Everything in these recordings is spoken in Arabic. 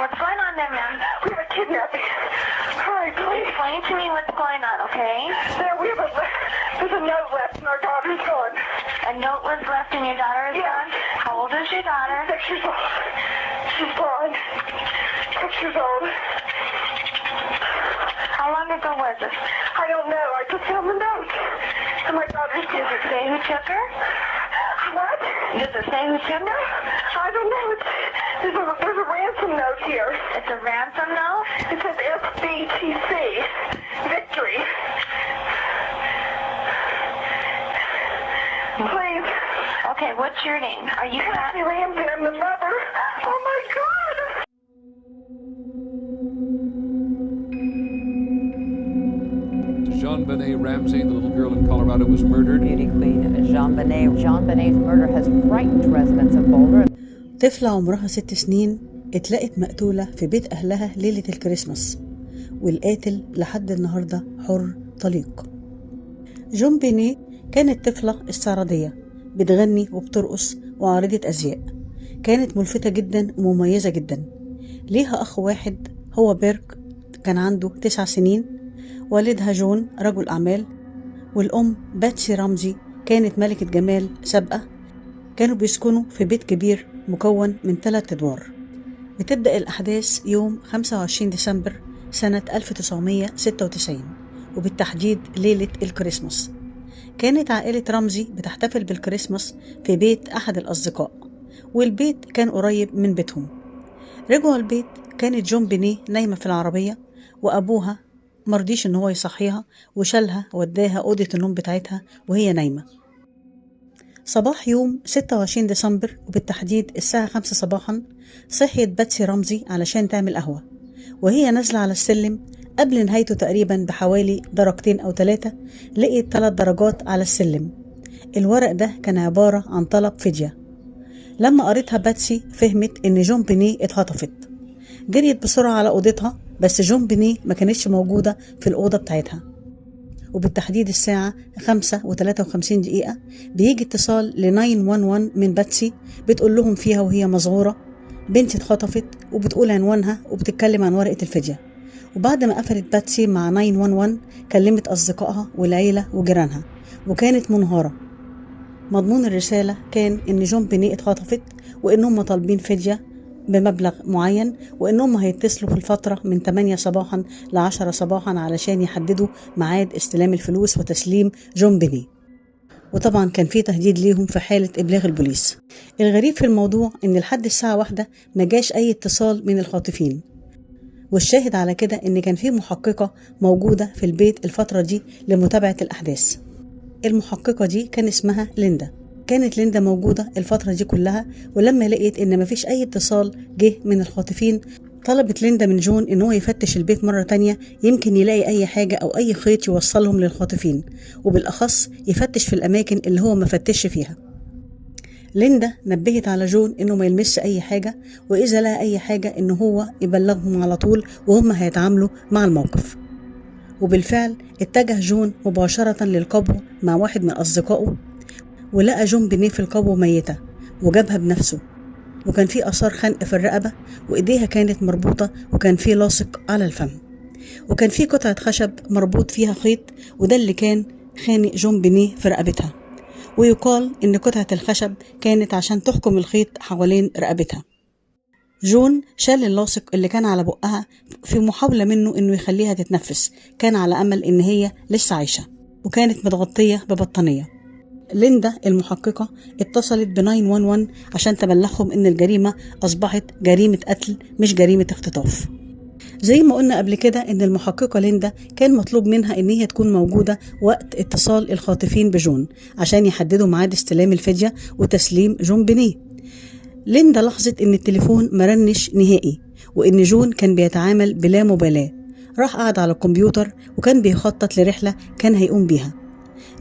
What's going on there, ma'am? We have a kidnapping. Hurry, please. Explain to me what's going on, okay? There's a note left and our daughter's gone. A note was left and your daughter is gone? How old is your daughter? 6 years old. She's gone. 6 years old. How long ago was this? I don't know. I just found the note. And my daughter's Does it say who took her? What? Does it say who took her? I don't know. There's a ransom note here. It's a ransom note? It says SBTC. Victory. Please. Okay, what's your name? Are you Kathy Ramsey. I'm the mother. Oh my God. JonBenét Ramsey, the little girl in Colorado, was murdered. Beauty queen JonBenét. JonBenét's murder has frightened residents of Boulder. طفلة عمرها 6 سنين اتلقت مقتولة في بيت أهلها ليلة الكريسماس، والقاتل لحد النهاردة حر طليق. JonBenét كانت طفلة استعراضية بتغني وبترقص وعارضة أزياء. كانت ملفتة جدا ومميزة جدا. ليها أخ واحد هو بيرك، كان عنده 9 سنين. والدها جون رجل أعمال، والأم باتسي رمزي كانت ملكة جمال سابقة. كانوا بيسكنوا في بيت كبير مكون من 3 أدوار. بتبدأ الأحداث يوم 25 ديسمبر سنة 1996، وبالتحديد ليلة الكريسماس. كانت عائلة رمزي بتحتفل بالكريسماس في بيت أحد الأصدقاء، والبيت كان قريب من بيتهم. رجعوا البيت كانت JonBenét نايمة في العربية، وأبوها مرضيش إن هو يصحيها وشالها وداها أوضة النوم بتاعتها وهي نايمة. صباح يوم 26 ديسمبر وبالتحديد الساعة 5 صباحا صحيت باتسي رمزي علشان تعمل قهوة، وهي نازلة على السلم قبل نهايته تقريبا بحوالي درجتين أو 3 لقيت 3 درجات على السلم. الورق ده كان عبارة عن طلب فدية. لما قريتها باتسي فهمت إن JonBenét اتخطفت. جريت بسرعة على أوضتها، بس JonBenét ما كانتش موجودة في الأوضة بتاعتها. وبالتحديد الساعة 5:53 بيجي اتصال ل 911 من باتسي، بتقول لهم فيها وهي مذعورة بنتي اتخطفت، وبتقول عنوانها وبتتكلم عن ورقة الفدية. وبعد ما قفلت باتسي مع 911 كلمت أصدقائها والعيلة وجيرانها، وكانت منهارة. مضمون الرسالة كان إن JonBenét اتخطفت، وإنهم طالبين فدية بمبلغ معين، وإنهم هيتصلوا في الفترة من 8 صباحا ل 10 صباحا علشان يحددوا ميعاد استلام الفلوس وتسليم JonBenét. وطبعا كان في تهديد ليهم في حالة إبلاغ البوليس. الغريب في الموضوع إن لحد الساعة 1 ما جاش أي اتصال من الخاطفين، والشاهد على كده إن كان في محققة موجودة في البيت الفترة دي لمتابعة الأحداث. المحققة دي كان اسمها ليندا. كانت ليندا موجودة الفترة دي كلها، ولما لقيت إن مفيش أي اتصال جه من الخاطفين طلبت ليندا من جون إن هو يفتش البيت مرة تانية، يمكن يلاقي أي حاجة أو أي خيط يوصلهم للخاطفين، وبالأخص يفتش في الأماكن اللي هو ما فتش فيها. ليندا نبهت على جون إنه ما يلمسش أي حاجة، وإذا لقى أي حاجة إنه هو يبلغهم على طول وهم هيتعاملوا مع الموقف. وبالفعل اتجه جون مباشرة للقبو مع واحد من أصدقائه، ولقى JonBenét في القبو ميتة وجابها بنفسه، وكان في آثار خنق في الرقبة، وإيديها كانت مربوطة، وكان في لاصق على الفم، وكان في قطعة خشب مربوط فيها خيط، وده اللي كان خانق JonBenét في رقبتها. ويقال إن قطعة الخشب كانت عشان تحكم الخيط حوالين رقبتها. جون شال اللاصق اللي كان على بقها في محاولة منه إنه يخليها تتنفس، كان على أمل إن هي لسه عايشة، وكانت متغطية ببطانية. ليندا المحققة اتصلت ب 911 عشان تبلغهم إن الجريمة أصبحت جريمة قتل مش جريمة اختطاف. زي ما قلنا قبل كده إن المحققة ليندا كان مطلوب منها إن هي تكون موجودة وقت اتصال الخاطفين بجون عشان يحددوا ميعاد استلام الفدية وتسليم JonBenét. ليندا لاحظت إن التليفون مرنش نهائي، وإن جون كان بيتعامل بلا مبالاة. راح قعد على الكمبيوتر وكان بيخطط لرحلة كان هيقوم بيها.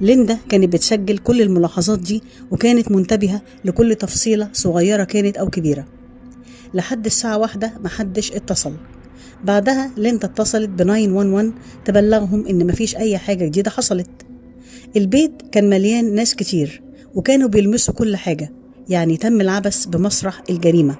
ليندا كانت بتسجل كل الملاحظات دي، وكانت منتبهة لكل تفصيلة صغيرة كانت أو كبيرة. لحد الساعة 1 محدش اتصل. بعدها ليندا اتصلت ب 911 تبلغهم إن مفيش أي حاجة جديدة حصلت. البيت كان مليان ناس كتير، وكانوا بيلمسوا كل حاجة، يعني تم العبث بمسرح الجريمة.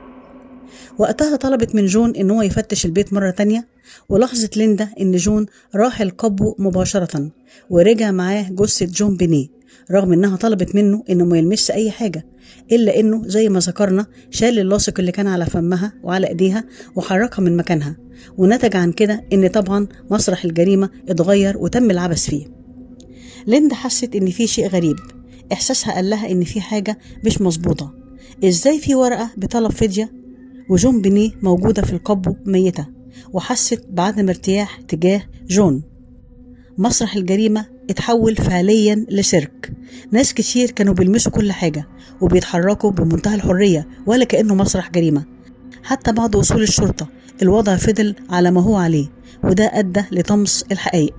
وقتها طلبت من جون إن هو يفتش البيت مرة تانية، ولاحظت ليندا إن جون راح القبو مباشرة ورجع معاه جثة جون بينيه، رغم إنها طلبت منه إنه ما يلمسش أي حاجة، إلا إنه زي ما ذكرنا شال اللاصق اللي كان على فمها وعلى إيديها وحركها من مكانها، ونتج عن كده إن طبعا مسرح الجريمة اتغير وتم العبث فيه. ليندا حست إن في شيء غريب، إحساسها قال لها إن في حاجة مش مظبوطة. إزاي في ورقة بطلب فدية وجون بينيه موجودة في القبو ميتة؟ وحست بعدم ارتياح تجاه جون. مسرح الجريمة اتحول فعليا لسيرك، ناس كتير كانوا بيلمسوا كل حاجة وبيتحركوا بمنتهى الحرية ولا كأنه مسرح جريمة. حتى بعد وصول الشرطة الوضع فضل على ما هو عليه، وده أدى لطمس الحقائق.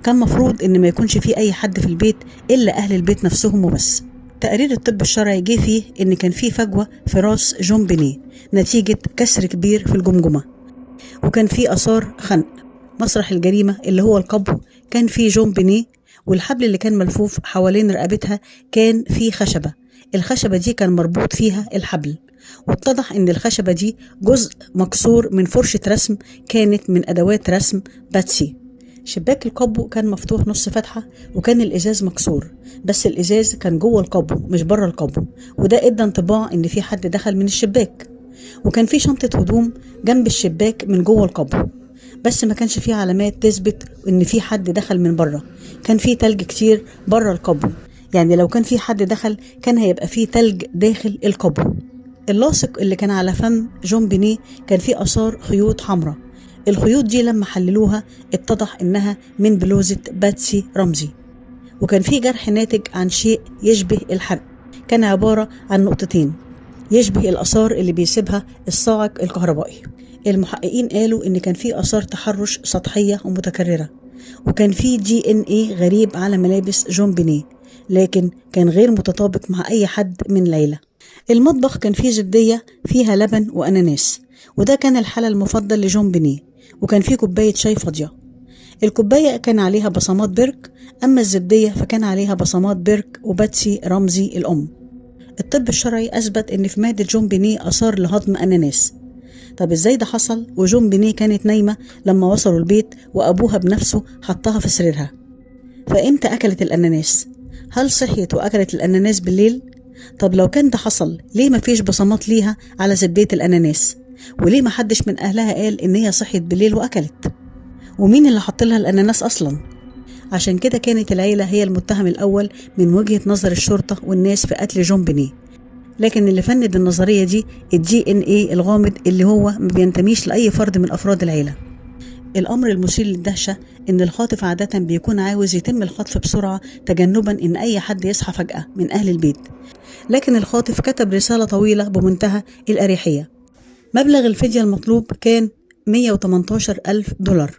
كان مفروض إن ما يكونش فيه أي حد في البيت إلا أهل البيت نفسهم وبس. تقرير الطب الشرعي جه فيه إن كان فيه فجوة في راس جون بينيه نتيجة كسر كبير في الجمجمة، وكان فيه آثار خنق. مسرح الجريمة اللي هو القبو كان فيه جون بينيه، والحبل اللي كان ملفوف حوالين رقبتها كان فيه خشبة، الخشبة دي كان مربوط فيها الحبل، واتضح إن الخشبة دي جزء مكسور من فرشة رسم كانت من أدوات رسم باتسي. شباك القبو كان مفتوح نص فتحة، وكان الإزاز مكسور، بس الإزاز كان جوه القبو مش بره القبو، وده ادى انطباع إن في حد دخل من الشباك. وكان في شنطة هدوم جنب الشباك من جوه القبو، بس ما كانش فيه علامات تثبت إن في حد دخل من بره. كان في تلج كتير بره القبو، يعني لو كان في حد دخل كان هيبقى فيه تلج داخل القبو. اللاصق اللي كان على فم جون بينيه كان فيه آثار خيوط حمراء. الخيوط دي لما حللوها اتضح إنها من بلوزة باتسي رمزي. وكان في جرح ناتج عن شيء يشبه الحرق، كان عبارة عن نقطتين يشبه الآثار اللي بيسيبها الصاعق الكهربائي. المحققين قالوا إن كان في آثار تحرش سطحية ومتكررة، وكان في DNA غريب على ملابس جون بينيه، لكن كان غير متطابق مع أي حد من العيلة. المطبخ كان فيه زبدية فيها لبن وأناناس، وده كان الحل المفضل لجون بينيه، وكان فيه كوباية شاي فاضية. الكوباية كان عليها بصمات بيرك، أما الزبدية فكان عليها بصمات بيرك وباتسي رمزي الأم. الطب الشرعي أثبت إن في معدة جون بينيه آثار لهضم أناناس. طب إزاي ده حصل وجون بينيه كانت نايمة لما وصلوا البيت وأبوها بنفسه حطها في سريرها؟ فإمتى أكلت الأناناس؟ هل صحيت وأكلت الأناناس بالليل؟ طب لو كان ده حصل ليه ما فيش بصمات ليها على زبدية الأناناس؟ وليه ما حدش من أهلها قال إن هي صحيت بالليل وأكلت؟ ومين اللي حط لها الأناناس أصلا؟ عشان كده كانت العيلة هي المتهم الأول من وجهة نظر الشرطة والناس في قتل جون بينيه. لكن اللي فند النظرية دي DNA الغامض اللي هو ما بينتميش لأي فرد من أفراد العيلة. الأمر المثير للدهشة إن الخاطف عادة بيكون عاوز يتم الخطف بسرعة تجنبا إن أي حد يصحى فجأة من أهل البيت، لكن الخاطف كتب رسالة طويلة بمنتهى الأريحية. مبلغ الفدية المطلوب كان $118,000،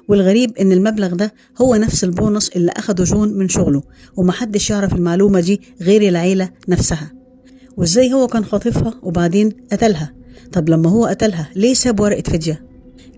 والغريب إن المبلغ ده هو نفس البونص اللي أخده جون من شغله، ومحدش يعرف المعلومة دي غير العيلة نفسها. وإزاي هو كان خاطفها وبعدين قتلها؟ طب لما هو قتلها ليه ساب ورقة فدية؟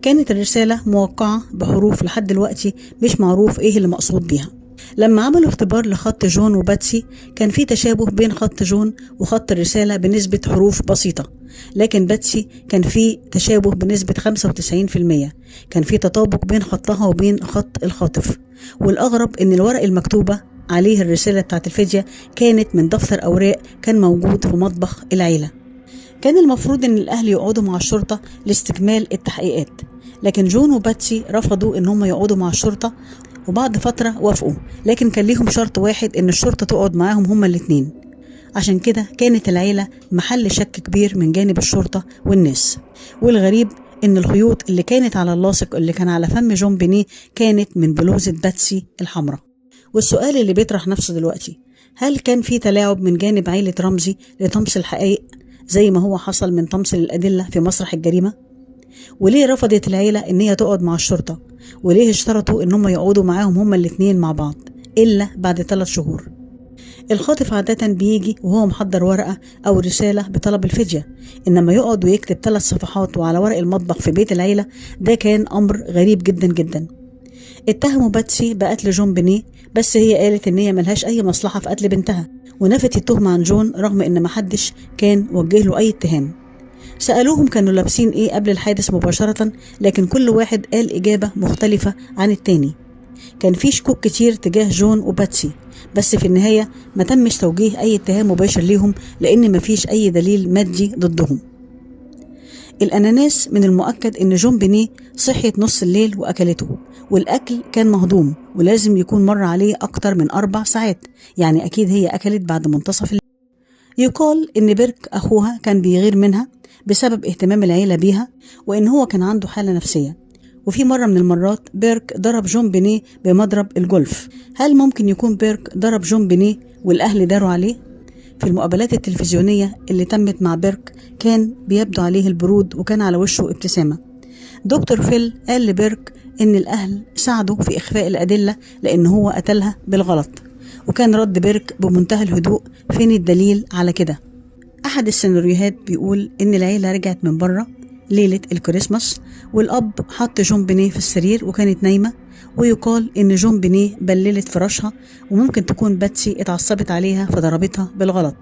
كانت الرسالة موقعة بحروف لحد دلوقتي مش معروف إيه اللي مقصود بيها. لما عملوا اختبار لخط جون وباتسي كان في تشابه بين خط جون وخط الرسالة بنسبة حروف بسيطة، لكن باتسي كان في تشابه بنسبة 95%، كان في تطابق بين خطها وبين خط الخاطف. والأغرب إن الورق المكتوبة عليه الرسالة بتاعت الفدية كانت من دفتر أوراق كان موجود في مطبخ العيلة. كان المفروض إن الأهل يقعدوا مع الشرطة لاستكمال التحقيقات، لكن جون وباتسي رفضوا إن هم يقعدوا مع الشرطة، وبعد فترة وافقوا، لكن كان ليهم شرط واحد إن الشرطة تقعد معاهم هما الاتنين. عشان كده كانت العيلة محل شك كبير من جانب الشرطة والناس. والغريب إن الخيوط اللي كانت على اللاصق اللي كان على فم جون بينيه كانت من بلوزة باتسي الحمراء. والسؤال اللي بيطرح نفسه دلوقتي، هل كان في تلاعب من جانب عيلة رمزي لطمس الحقائق زي ما هو حصل من طمس الأدلة في مسرح الجريمة؟ وليه رفضت العيلة إن هي تقعد مع الشرطة؟ وليه اشترطوا إن هم يقعدوا معاهم هما الاتنين مع بعض إلا بعد 3 شهور؟ الخاطف عادة بيجي وهو محضر ورقة أو رسالة بطلب الفدية، إنما يقعد ويكتب 3 صفحات وعلى ورق المطبخ في بيت العيلة ده كان أمر غريب جدا جدا. اتهموا باتسي بقتل جون بينيه، بس هي قالت إن هي ملهاش أي مصلحة في قتل بنتها، ونفت التهمة عن جون رغم إن محدش كان وجه له أي اتهام. سألوهم كانوا لابسين ايه قبل الحادث مباشرة، لكن كل واحد قال إجابة مختلفة عن التاني. كان في شكوك كتير تجاه جون وباتسي، بس في النهاية ما تمش توجيه أي اتهام مباشر ليهم لأن ما فيش أي دليل مادي ضدهم. الأناناس من المؤكد إن جون بينيه صحيت نص الليل وأكلته، والأكل كان مهضوم ولازم يكون مر عليه أكتر من 4 ساعات، يعني أكيد هي أكلت بعد منتصف الليل. يقال إن بيرك أخوها كان بيغير منها بسبب اهتمام العيلة بيها، وإن هو كان عنده حالة نفسية. وفي مرة من المرات بيرك ضرب جون بينيه بمضرب الجولف. هل ممكن يكون بيرك ضرب جون بينيه والأهل داروا عليه؟ في المقابلات التلفزيونية اللي تمت مع بيرك كان بيبدو عليه البرود وكان على وشه ابتسامة. دكتور فيل قال لبيرك إن الأهل ساعدوا في إخفاء الأدلة لأن هو قتلها بالغلط، وكان رد بيرك بمنتهى الهدوء: فين الدليل على كده؟ أحد السيناريوهات بيقول إن العيلة رجعت من بره ليلة الكريسماس، والأب حط جون بينيه في السرير وكانت نايمة، ويقال إن جون بينيه بللت فراشها، وممكن تكون باتسي اتعصبت عليها فضربتها بالغلط.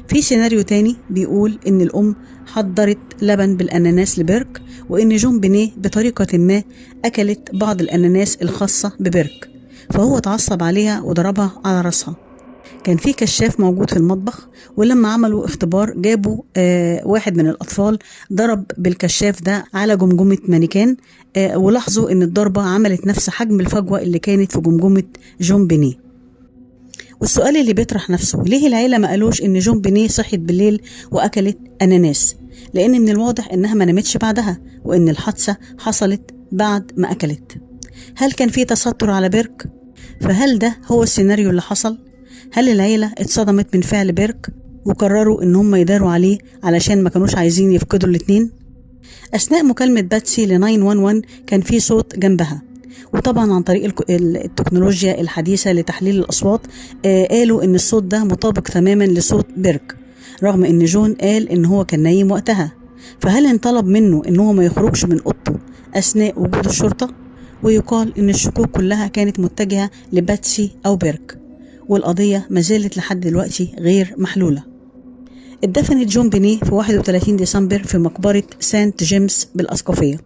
في سيناريو تاني بيقول إن الأم حضرت لبن بالأناناس لبيرك، وإن جون بينيه بطريقة ما أكلت بعض الأناناس الخاصة ببيرك، فهو اتعصب عليها وضربها على رأسها. كان في كشاف موجود في المطبخ، ولما عملوا اختبار جابوا واحد من الأطفال ضرب بالكشاف ده على جمجمة مانيكان، ولاحظوا إن الضربة عملت نفس حجم الفجوة اللي كانت في جمجمة جون بينيه. والسؤال اللي بيطرح نفسه: ليه العيلة ما قالوش إن جون بينيه صحيت بالليل وأكلت أناناس؟ لأن من الواضح إنها ما نامتش بعدها، وإن الحادثة حصلت بعد ما أكلت. هل كان في تستر على بيرك؟ فهل ده هو السيناريو اللي حصل؟ هل العيلة اتصدمت من فعل بيرك وقرروا إن هم يداروا عليه علشان ما كانوش عايزين يفقدوا الاتنين؟ أثناء مكالمة باتسي ل 911 كان في صوت جنبها، وطبعا عن طريق التكنولوجيا الحديثة لتحليل الأصوات قالوا إن الصوت ده مطابق تماما لصوت بيرك، رغم إن جون قال إن هو كان نايم وقتها. فهل انطلب منه إن هو ما يخرجش من أوضته أثناء وجود الشرطة؟ ويقال إن الشكوك كلها كانت متجهة لباتسي أو بيرك، والقضية ما زالت لحد دلوقتي غير محلولة. اتدفنت جون بينيه في 31 ديسمبر في مقبرة سانت جيمس بالأسقفية.